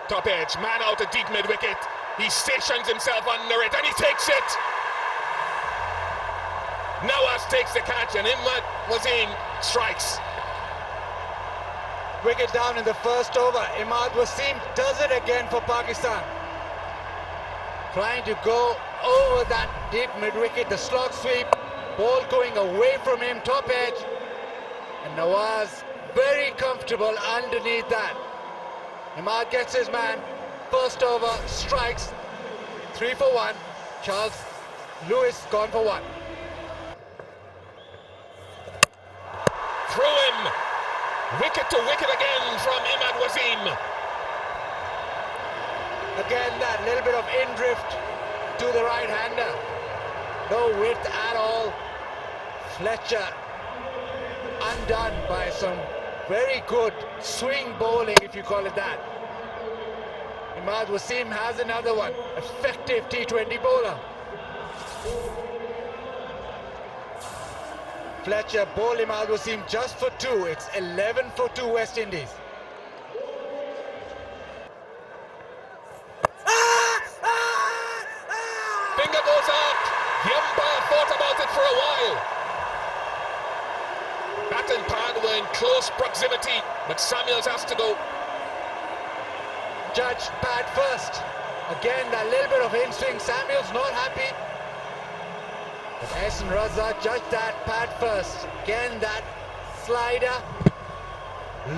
Top edge, man out at deep mid-wicket. He stations himself under it and he takes it. Nawaz takes the catch and Imad Wasim strikes. Wicket down in the first over. Imad Wasim does it again for Pakistan. Trying to go over that deep mid-wicket, the slog sweep. Ball going away from him, top edge. And Nawaz very comfortable underneath that. Imad gets his man. First over, strikes. 3 for 1. Charles Lewis gone for 1. Through him. Wicket to wicket again from Imad Wasim. Again, that little bit of in-drift to the right-hander. No width at all. Fletcher undone by some very good swing bowling, if you call it that. Imad Wasim has another one. Effective T20 bowler. Fletcher bowled Imad Wasim just for 2. It's 11 for 2 West Indies. Finger goes up. The umpire thought about it for a while. Bat and pad were in close proximity, but Samuels has to go. Judge pad first. Again, that little bit of in-swing. Samuels not happy. But Ehsan Raza judged that pad first. Again, that slider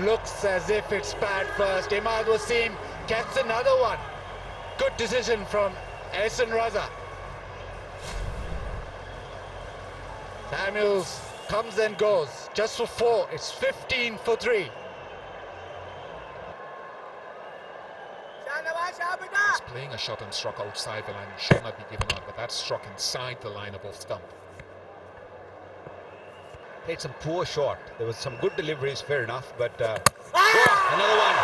looks as if it's pad first. Imad Wasim gets another one. Good decision from Ehsan Raza. Samuels comes and goes. Just for 4. It's 15 for 3. He's playing a shot and struck outside the line. Should not be given out, but that's struck inside the line of off stump. Played some poor shot. There was some good deliveries, fair enough, but another one.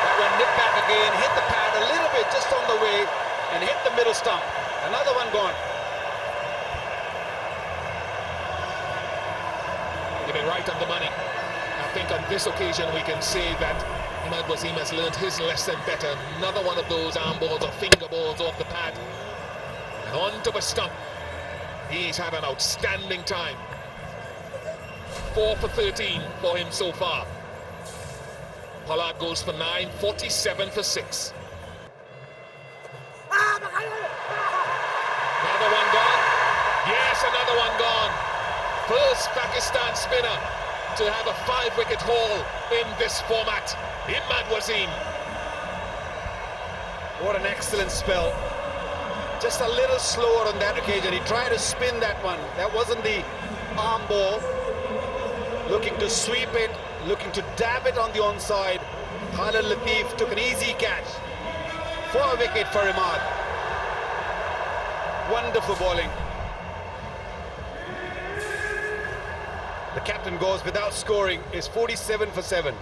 That one nipped back again, hit the pad a little bit just on the way, and hit the middle stump. Another one gone. You've been right on the money. I think on this occasion we can say that Imad Wasim has learned his lesson better. Another one of those arm balls or finger balls off the pad. And on to the stump. He's had an outstanding time. 4 for 13 for him so far. Pollard goes for 9, 47 for 6. Another one gone. Yes, another one gone. First Pakistan spinner to have a 5-wicket haul in this format. Imad Wasim. What an excellent spell. Just a little slower on that occasion. He tried to spin that one. That wasn't the arm ball. Looking to sweep it, looking to dab it on the onside. Khalid Latif took an easy catch for a wicket for Imad. Wonderful bowling. The captain goes without scoring, is 47 for 7.